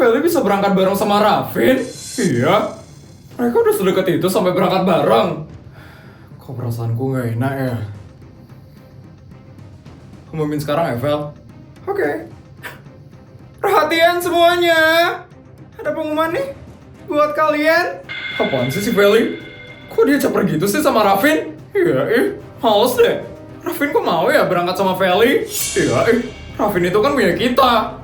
Feli bisa berangkat bareng sama Rafin? Iya. Mereka udah sedekat itu sampai berangkat bareng. Kok perasaanku gak enak ya? Umumin sekarang ya, Vel? Oke. Perhatian semuanya! Ada pengumuman nih buat kalian. Apaan sih si Feli? Kok dia caper gitu sih sama Rafin? Iya, males deh. Rafin kok mau ya berangkat sama Feli? Iya, Rafin itu kan punya kita.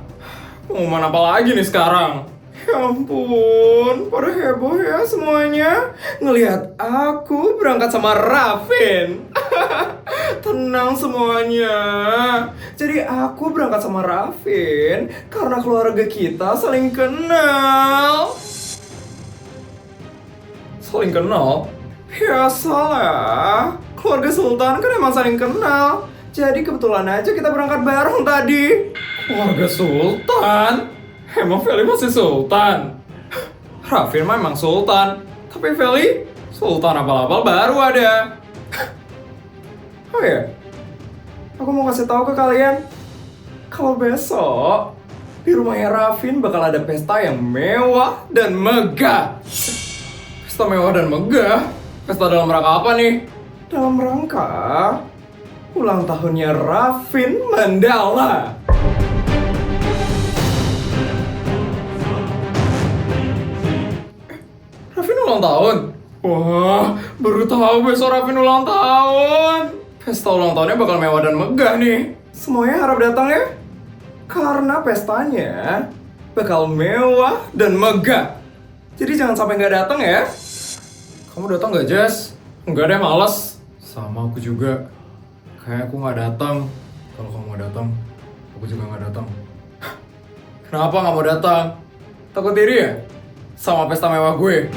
Pengumuman apa lagi nih sekarang? Ya ampun, pada heboh ya semuanya ngelihat aku berangkat sama Rafin. Tenang semuanya. Jadi aku berangkat sama Rafin karena keluarga kita saling kenal. Saling kenal? Biasalah. Keluarga Sultan kan emang saling kenal. Jadi kebetulan aja kita berangkat bareng tadi. Keluarga Sultan? Emang Feli masih Sultan? Rafin mah emang Sultan. Tapi Feli, Sultan abal-abal baru ada. Oh ya, aku mau kasih tahu ke kalian. Kalau besok, di rumahnya Rafin bakal ada pesta yang mewah dan megah. Pesta mewah dan megah? Pesta dalam rangka apa nih? Dalam rangka ulang tahunnya Rafin Mandala. Rafin ulang tahun? Wah, baru tahu besok Rafin ulang tahun. Pesta ulang tahunnya bakal mewah dan megah nih. Semuanya harap datang ya. Karena pestanya bakal mewah dan megah. Jadi jangan sampai nggak datang ya. Kamu datang nggak, Jess? Enggak deh, males. Sama aku juga. Kayak aku nggak datang. Kalau kamu nggak datang, aku juga nggak datang. Kenapa nggak mau datang? Takut diri ya? Sama pesta mewah gue.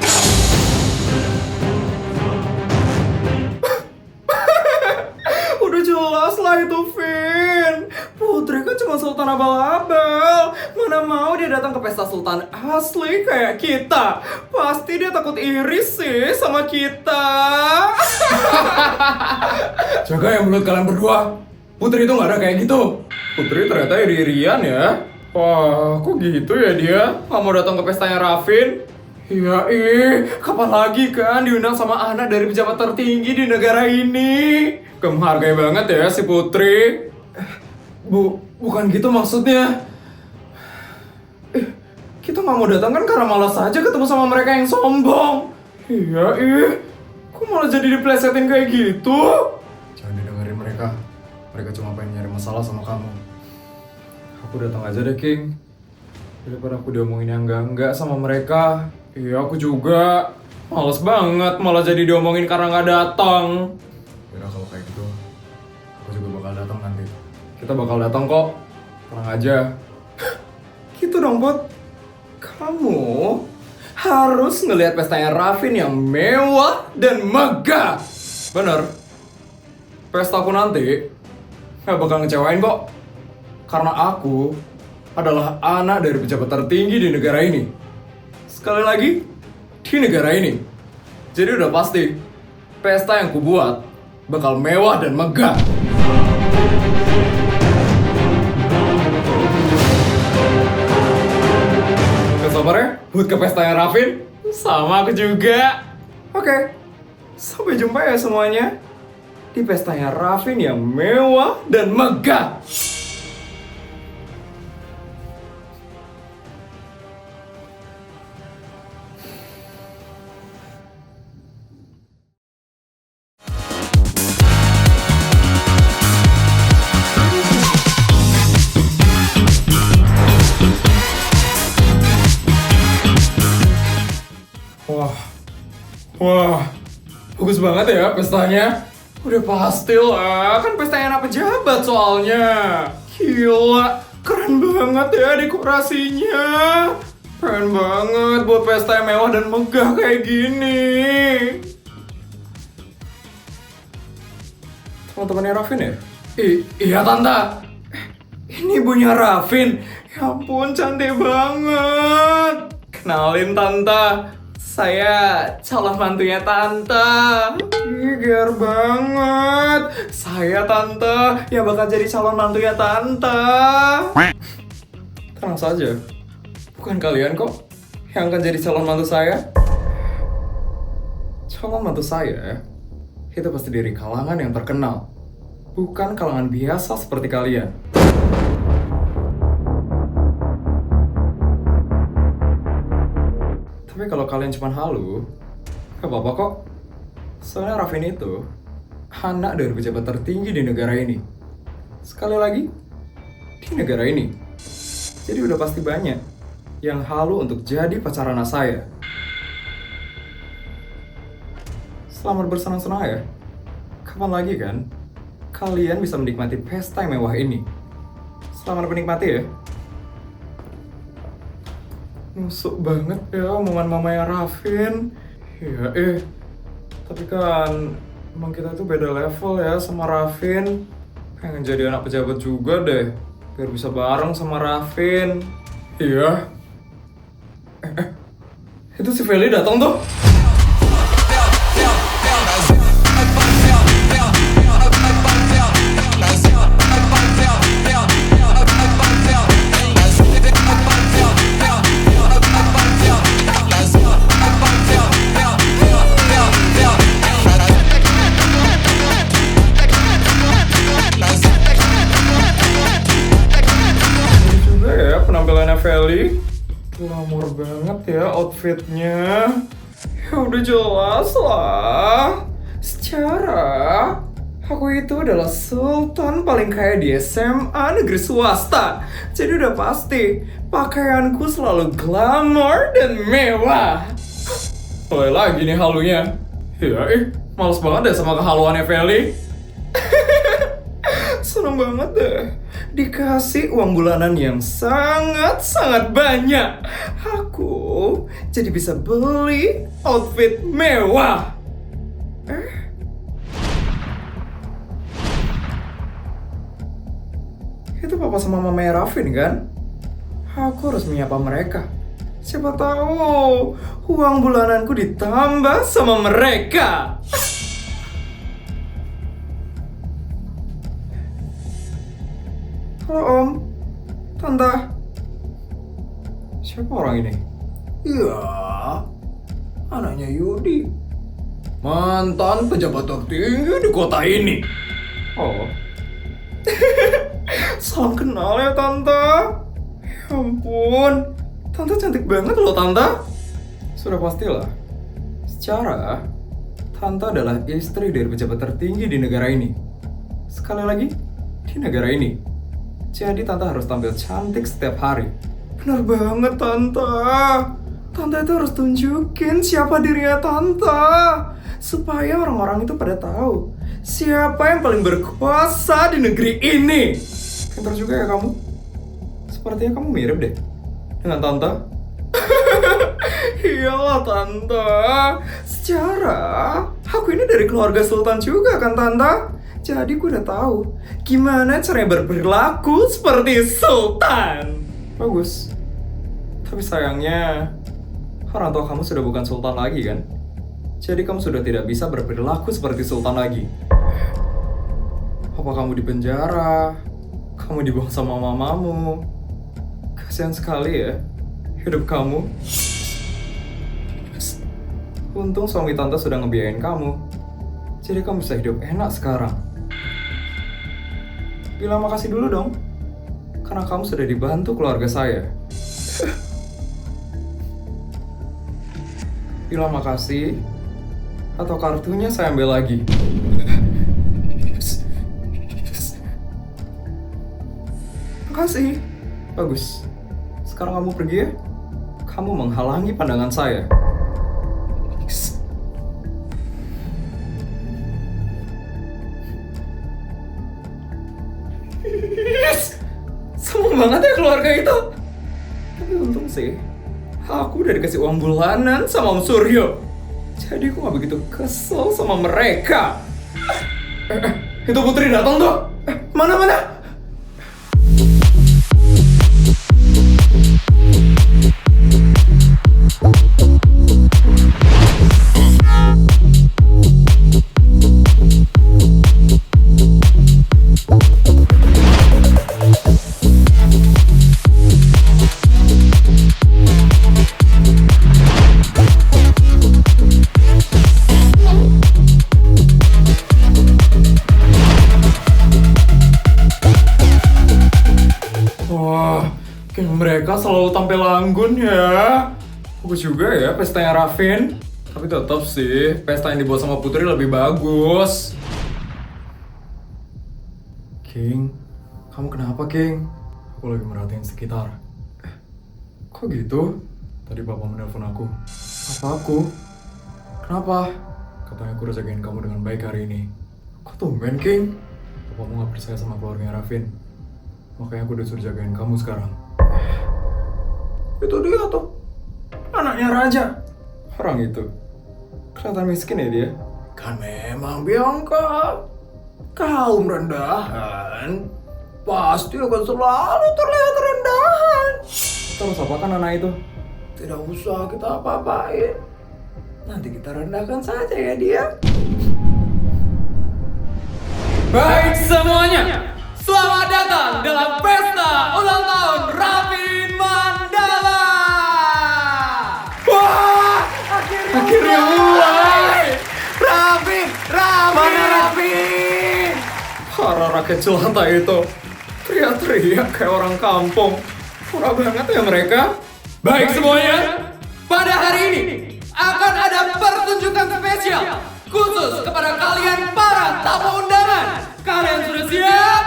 Udah jelas lah itu, Vin. Putri kan cuma sultan abal-abal. Mana mau dia datang ke pesta sultan asli kayak kita. Pasti dia takut iri sih sama kita. Jaga yang mulut kalian berdua. Putri itu gak ada kayak gitu. Putri ternyata iri-irian ya. Wah, kok gitu ya dia? Gak mau datang ke pestanya Rafin? Iya, kapan lagi kan diundang sama anak dari pejabat tertinggi di negara ini? Gak menghargai banget ya si Putri. Bukan gitu maksudnya. Kita gak mau datang kan karena malas aja ketemu sama mereka yang sombong. Iya, kok malah jadi diplesetin kayak gitu? Jangan didengerin mereka. Mereka cuma pengen nyari masalah sama kamu. Aku datang aja deh, King. Daripada aku diomongin yang enggak sama mereka. Iya, aku juga. Males banget malah jadi diomongin karena nggak datang. Ya kalau kayak gitu, aku juga bakal datang nanti. Kita bakal datang kok. Tenang aja. Gitu dong, Bot. Kamu harus ngelihat pestanya Rafin yang mewah dan megah. Bener. Pestaku nanti nggak bakal ngecewain kok. Karena aku adalah anak dari pejabat tertinggi di negara ini. Sekali lagi, di negara ini. Jadi udah pasti, pesta yang kubuat bakal mewah dan megah. Gak sabar ya buat ke pestanya Rafin? Sama aku juga. Oke, sampai jumpa ya semuanya di pestanya Rafin yang mewah dan megah. Wah, bagus banget ya pestanya. Udah pasti lah, kan pestanya anak pejabat soalnya. Gila, keren banget ya dekorasinya. Keren banget buat pesta yang mewah dan megah kayak gini. Teman-temannya Rafin ya? Iya Tante. Ini ibunya Rafin. Ya ampun, cantik banget. Kenalin Tante. Saya calon mantunya Tante. Gear banget. Saya Tante yang bakal jadi calon mantunya Tante. Tenang saja. Bukan kalian kok yang akan jadi calon mantu saya. Calon mantu saya itu pasti dari kalangan yang terkenal, bukan kalangan biasa seperti kalian. Tapi kalau kalian cuma halu, gak apa-apa kok. Soalnya Raffin itu anak dari pejabat tertinggi di negara ini. Sekali lagi, di negara ini. Jadi udah pasti banyak yang halu untuk jadi pacar anak saya. Selamat bersenang-senang ya. Kapan lagi kan kalian bisa menikmati pesta yang mewah ini? Selamat menikmati ya. Nusuk banget ya omongan mamanya Raffin. Ya tapi kan emang kita tuh beda level ya sama Raffin. Pengen jadi anak pejabat juga deh, biar bisa bareng sama Raffin. Iya. Itu si Feli datang tuh. Juga ya penampilannya Feli. Glamor banget ya outfitnya. Ya udah jelas lah. Secara aku itu adalah sultan paling kaya di SMA negeri swasta. Jadi udah pasti pakaianku selalu glamor dan mewah. Mulai lagi nih halunya. Ya males banget deh sama kehaluannya Feli. Seneng banget deh dikasih uang bulanan yang sangat-sangat banyak. Aku jadi bisa beli outfit mewah. Itu papa sama mamanya Raffin kan? Aku harus menyapa mereka. Siapa tahu uang bulananku ditambah sama mereka. Halo Om, Tante. Siapa orang ini? Iya, anaknya Yudi, mantan pejabat tertinggi di kota ini. Oh, salam kenal ya Tante. Ya ampun, Tante cantik banget loh Tante. Sudah pastilah, secara Tante adalah istri dari pejabat tertinggi di negara ini. Sekali lagi, di negara ini. Jadi Tante harus tampil cantik setiap hari. Benar banget Tante. Tante itu harus tunjukin siapa dirinya Tante, supaya orang-orang itu pada tahu siapa yang paling berkuasa di negeri ini. Pintar juga ya kamu. Sepertinya kamu mirip deh dengan Tante. Iyalah Tante. Secara aku ini dari keluarga sultan juga kan Tante. Jadi gue udah tahu gimana caranya berperilaku seperti sultan. Bagus. Tapi sayangnya orang tua kamu sudah bukan sultan lagi kan? Jadi kamu sudah tidak bisa berperilaku seperti sultan lagi. Apa kamu di penjara? Kamu dibuang sama mamamu? Kasihan sekali ya hidup kamu. Untung suami tante sudah ngebiayain kamu. Jadi kamu bisa hidup enak sekarang. Bilang makasih dulu dong, karena kamu sudah dibantu keluarga saya. Bilang makasih, atau kartunya saya ambil lagi. Makasih. Bagus. Sekarang kamu pergi ya. Kamu menghalangi pandangan saya. Seneng banget ya keluarga itu. Tapi untung sih, aku udah dikasih uang bulanan sama Om Suryo. Jadi aku gak begitu kesel sama mereka. Itu Putri datang tuh. Mana? mereka selalu tampil anggun ya. Bagus juga ya pestanya Raffin. Tapi tetap sih, pesta yang dibuat sama Putri lebih bagus. King, kamu kenapa King? Aku lagi merhatiin sekitar. Kok gitu? Tadi papa menelpon aku. Apa aku? Kenapa? Katanya aku udah jagain kamu dengan baik hari ini. Kok tumben King? Papamu gak percaya sama keluarganya Raffin. Makanya aku disuruh jagain kamu sekarang. Itu dia tuh, anaknya raja. Orang itu kelihatan miskin ya dia. Kan memang Bianca, kaum rendahan pasti akan selalu terlihat rendahan. Terus apakan anak itu? Tidak usah kita apa-apain. Nanti kita rendahkan saja ya dia. Baik semuanya, selamat datang dalam pesta ulang tahun Raffin Mandala. Wah, akhirnya mulai. Raffin, mana Raffin? Para rakyat jelata itu teriak-teriak kayak orang kampung. Murah banget ya mereka. Baik semuanya, pada hari ini akan ada pertunjukan spesial khusus kepada kalian para tamu undangan. Kalian sudah siap?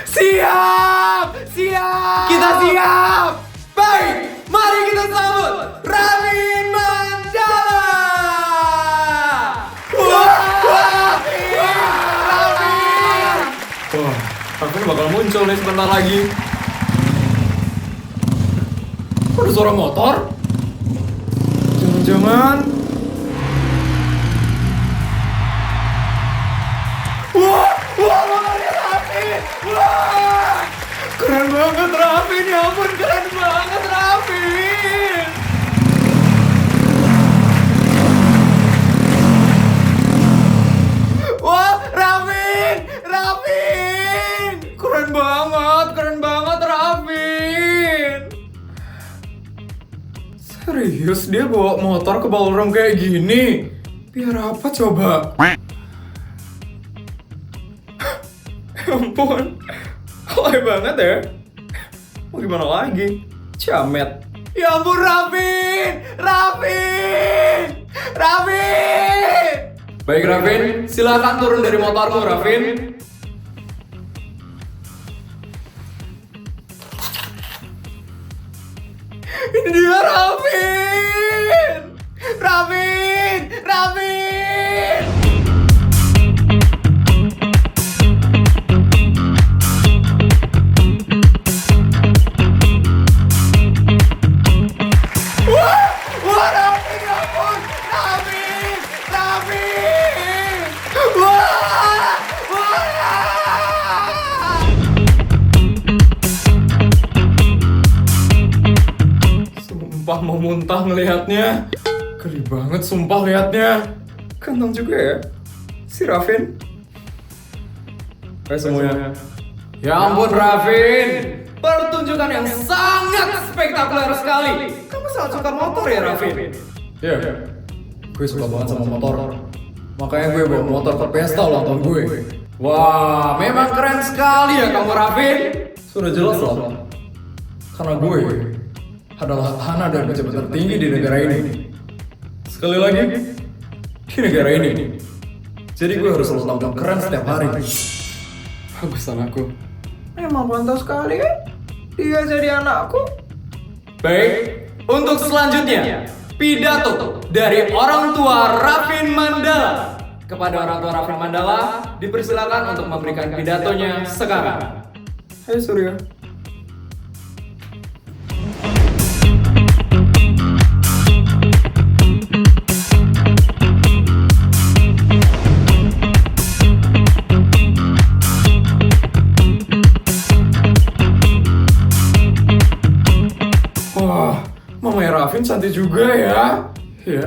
Siap! Siap! Kita siap! Baik, mari kita sambut Raffin Mandala! Wah! Raffin! Wah, Raffin bakal muncul nih sebentar lagi. Ada suara motor? Jangan-jangan... Wah! Motornya Raffin! Wah! Keren banget Raffin! Ya ampun, keren banget Raffin! Wah! Raffin! Raffin! Keren banget Raffin! Serius dia bawa motor ke ballroom kayak gini? Biar apa coba? Ya ampun, alay banget ya. Mau gimana lagi? Ciamet. Ya ampun Raffin! Baik Raffin, silakan turun dari motormu Raffin. Ini dia Raffin! Wah, Raffin, ya ampun! Raffin! Wah! Sumpah mau muntah ngelihatnya. Geli banget sumpah lihatnya. Ganteng juga ya si Raffin. Hai semuanya. Ya ampun Raffin, pertunjukan yang sangat spektakuler sekali. Kamu sangat suka motor ya Raffin? Iya, gue suka banget sama motor. Makanya gue bawa motor ke pesta ulang tahun gue. Wah, memang keren sekali ya kamu Raffin. Sudah jelas lah, karena gue adalah tanah dan pejabat tertinggi di negara ini. Sekali lagi, di negara ini. Jadi gue harus selalu tampil keren setiap hari. Bagusan aku. Emang pantas sekali kan? Dia jadi anakku. Baik, untuk selanjutnya pidato dari orang tua Raffin Mandala. Kepada orang tua Raffin Mandala, dipersilakan untuk memberikan pidatonya sekarang. Hai Surya. Wah, mamanya Raffin cantik juga ya. Ya,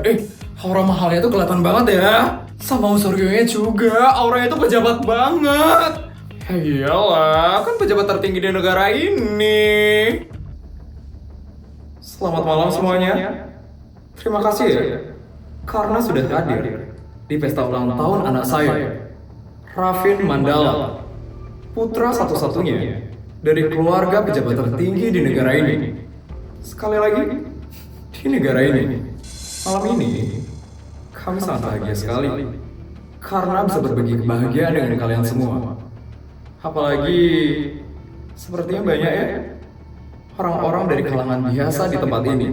aura mahalnya tuh kelihatan banget ya. Sama Suryonya juga, auranya tuh pejabat banget. Ya iyalah, kan pejabat tertinggi di negara ini. Selamat malam semuanya. Terima kasih ya, karena sudah hadir di pesta ulang tahun anak saya, Raffin Mandala, putra satu-satunya dari keluarga pejabat tertinggi di negara ini. Sekali lagi, di negara ini, malam ini, kami sangat bahagia sekali. Karena bisa berbagi kebahagiaan dengan kalian semua. Apalagi, sepertinya banyak ya, orang-orang dari kalangan biasa di tempat ini.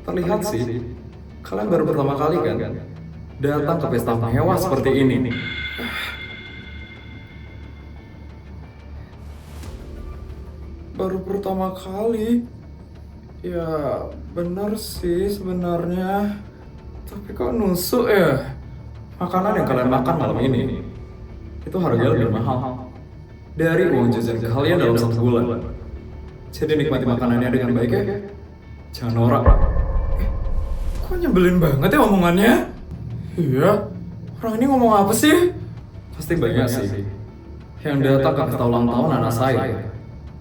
Terlihat sih, kalian baru pertama kali kan datang ke pesta mewah seperti ini. Baru pertama kali. Ya, bener sih sebenarnya. Tapi kok nusuk ya? Makanan yang kalian makan malam ini itu harganya lebih mahal dari uang jajan kalian dalam 1 bulan. Jadi nikmati makanannya dengan baik ya. Jangan norak. Kok nyebelin banget ya omongannya? Iya, orang ini ngomong apa sih? Pasti banyak sih yang datang ke pesta ulang tahun anak saya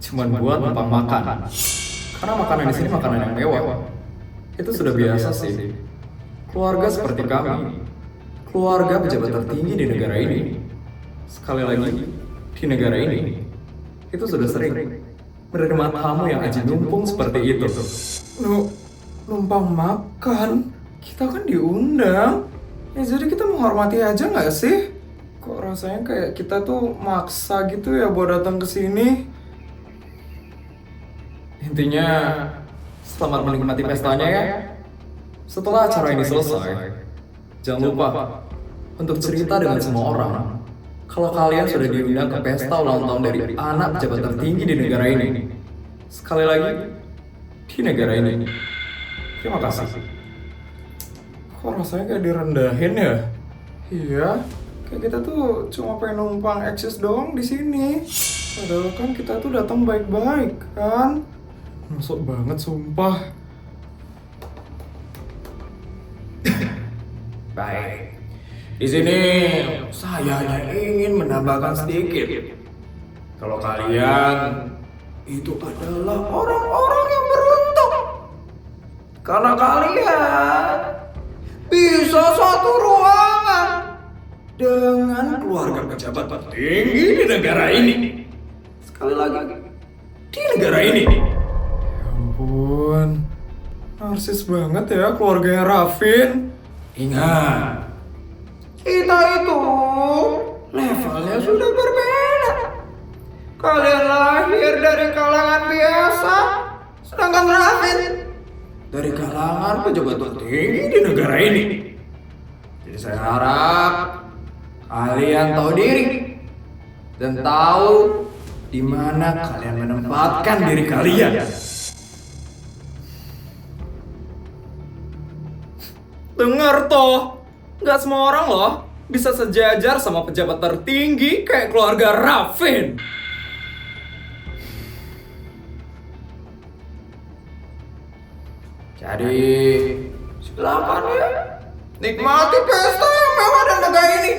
cuman buat numpang makan. Karena makanan di sini makanan yang mewah. Itu sudah biasa sih. Keluarga seperti kami, keluarga pejabat tertinggi di negara ini. Sekali lagi, di negara ini, itu sudah sering menerima tamu yang aji numpung seperti itu. Numpang makan? Kita kan diundang. Ya jadi kita menghormati aja nggak sih? Kok rasanya kayak kita tuh maksa gitu ya buat datang ke sini? Intinya, selamat menikmati pestanya ya. Setelah acara ini selesai, jangan lupa untuk cerita dengan semua orang kalau kalian sudah diundang ke pesta ulang tahun dari anak pejabat tertinggi di negara ini. Sekali lagi, di negara ini. Terima kasih. Kok rasanya kayak direndahin ya? Iya, kayak kita tuh cuma pengen numpang eksis doang di sini. Padahal kan kita tuh datang baik-baik kan? Masuk banget sumpah. Baik. Di sini saya hanya ingin menambahkan sedikit. Kalau kalian itu adalah orang-orang yang beruntung. Karena kalian bisa satu ruangan dengan keluarga pejabat tertinggi di negara ini. Sekali lagi, di negara ini. Ya ampun, narsis banget ya keluarganya Raffin. Ingat, kita itu levelnya sudah berbeda. Kalian lahir dari kalangan biasa, sedangkan Raffin dari kalangan pejabat tertinggi di negara ini. Jadi saya harap kalian tahu diri dan tahu di mana kalian menempatkan diri kalian. Dengar toh, nggak semua orang loh bisa sejajar sama pejabat tertinggi kayak keluarga Raffin. Jadi, silakan ya, nikmati pesta yang mewah dan megah ini.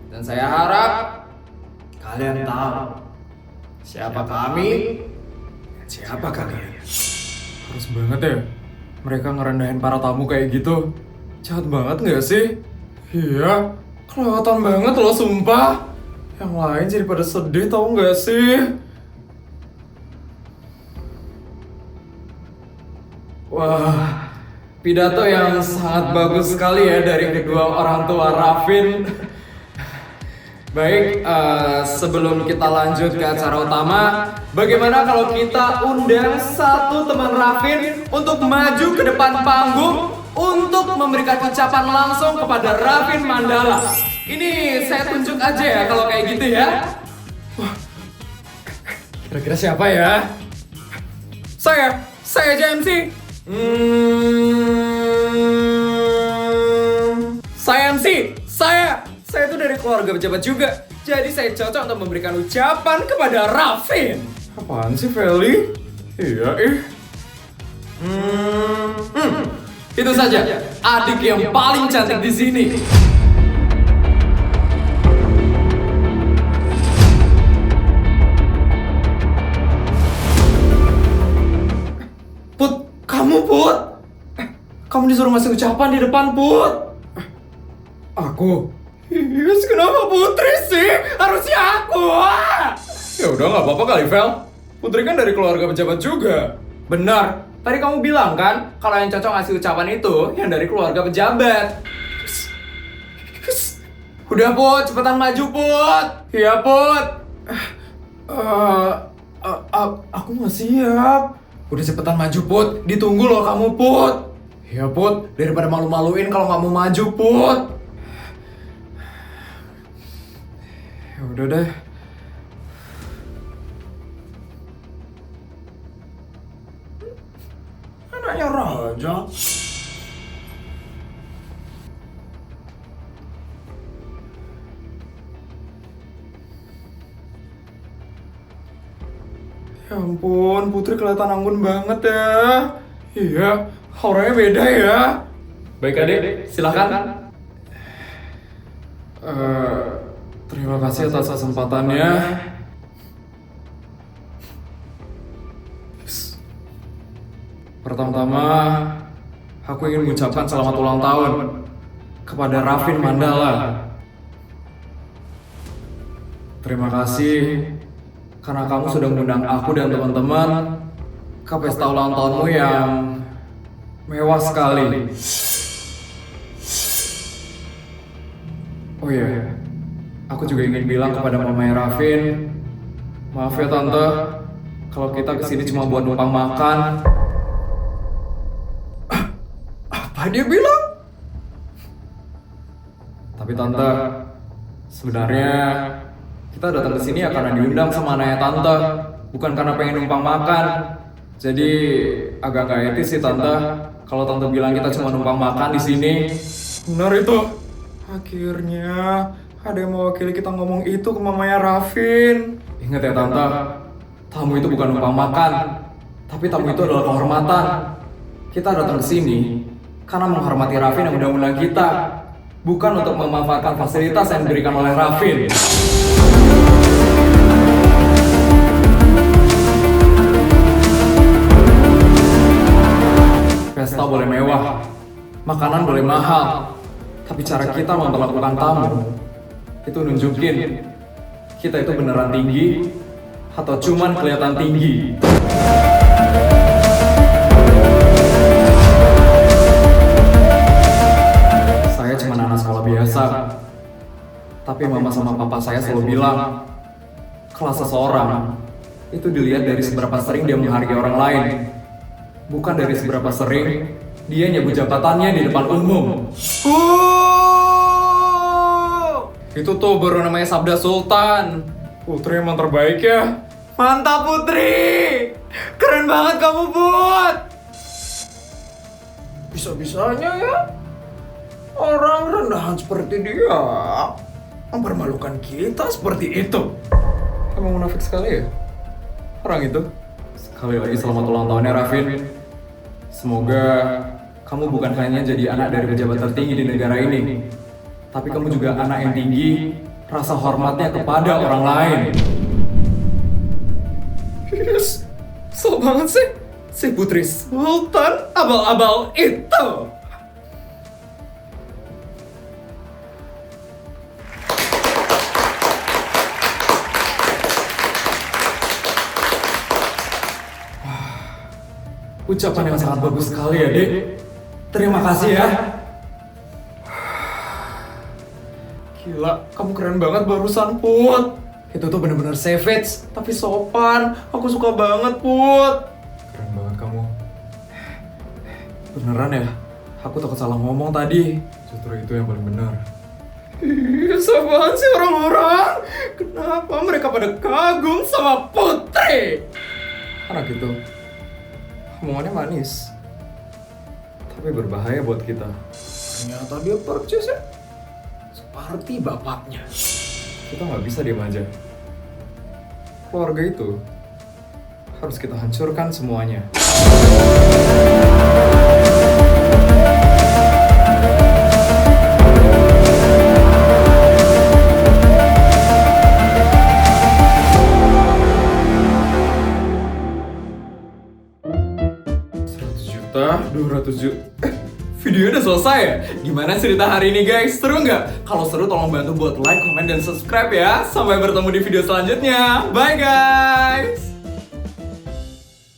Dan saya harap kalian tahu siapa kami dan siapa kalian. Harus banget ya mereka ngerendahin para tamu kayak gitu. Jahat banget nggak sih? Iya, kelewatan banget loh sumpah. Yang lain jadi pada sedih tau nggak sih? Wah, pidato yang sangat bagus sekali ya dari kedua orang tua Raffin. Baik, sebelum kita lanjut ke acara utama, bagaimana kalau kita undang satu teman Raffin untuk maju ke depan panggung untuk memberikan ucapan langsung kepada Raffin Mandala. Ini saya tunjuk aja ya kalau kayak gitu ya. Wah, kira-kira siapa ya? Saya aja MC. Saya MC, saya tuh dari keluarga pejabat juga. Jadi saya cocok untuk memberikan ucapan kepada Raffin. Apaan sih Feli? Iya Itu saja, adik yang paling cantik di sini. Put, kamu disuruh ngasih ucapan di depan, Put. Aku? Yes, kenapa Putri sih? Harusnya aku. Ya udah nggak apa-apa kali, Vel. Putri kan dari keluarga pejabat juga. Benar, tadi kamu bilang kan kalau yang cocok ngasih ucapan itu yang dari keluarga pejabat. Udah Put, cepetan maju Put. Iya Put. Aku nggak siap. Udah cepetan maju Put, ditunggu loh kamu Put. Iya Put, daripada malu-maluin kalau nggak mau maju Put. Ya udah deh. Anaknya raja. Ya ampun, Putri kelihatan anggun banget ya. Iya, auranya beda ya. Baik adik, silakan. Terima kasih atas kesempatannya. Pertama-tama, aku ingin mengucapkan selamat ulang tahun kepada Rafin Mandala. Terima kasih karena kamu sudah mengundang aku dan teman-teman ke pesta ulang tahunmu yang mewah sekali. Oh iya, aku juga ingin bilang kepada mamanya Rafin, maaf ya tante, kalau kita kesini cuma buat numpang makan. Apa dia bilang? Tapi tante, sebenarnya kita datang ke sini ya karena diundang sama anaknya tante, bukan karena pengen numpang makan. Jadi agak gak etis sih tante, kalau tante bilang kita cuma numpang makan di sini. Benar itu. Akhirnya ada yang mewakili kita ngomong itu ke mamanya Rafin. Ingat ya tante, tamu itu bukan numpang makan, tapi tamu itu adalah kehormatan. Kita datang ke sini karena menghormati Rafin yang udah undang kita, bukan untuk memanfaatkan fasilitas yang diberikan oleh Rafin. Pesta boleh mewah, makanan boleh mahal, tapi cara kita memperlakukan tamu itu nunjukin kita itu beneran tinggi atau cuman kelihatan tinggi. Saya cuma anak sekolah biasa, tapi mama sama papa saya selalu bilang kelas seseorang itu dilihat dari seberapa sering dia menghargai orang lain, bukan dari seberapa sering dia nyebut jabatannya di depan umum. Itu tuh baru namanya Sabda Sultan. Putri emang terbaik ya. Mantap Putri. Keren banget kamu Put. Bisa-bisanya ya orang rendahan seperti dia mempermalukan kita seperti itu. Emang munafik sekali ya orang itu. Sekali lagi selamat ulang tahunnya Rafin. Semoga kamu bukan hanya jadi anak dari pejabat tertinggi di negara ini, tapi kamu juga anak yang tinggi rasa hormatnya kepada orang lain. Yes, so banget sih si Putri Sultan abal-abal itu. Ucapan yang sangat bagus sekali ya, Dek. Terima kasih ya. Gila, kamu keren banget barusan, Put. Itu tuh bener-bener savage, tapi sopan. Aku suka banget, Put. Keren banget kamu. Beneran ya? Aku takut salah ngomong tadi. Justru itu yang paling benar. Apaan sih orang-orang? Kenapa mereka pada kagum sama Putri? Anak itu omongannya manis, tapi berbahaya buat kita. Ternyata dia percis ya, seperti bapaknya. Kita nggak bisa diam aja. Keluarga itu harus kita hancurkan semuanya. Videonya udah selesai ya? Gimana cerita hari ini guys? Seru nggak? Kalau seru tolong bantu buat like, comment, dan subscribe ya. Sampai bertemu di video selanjutnya. Bye guys!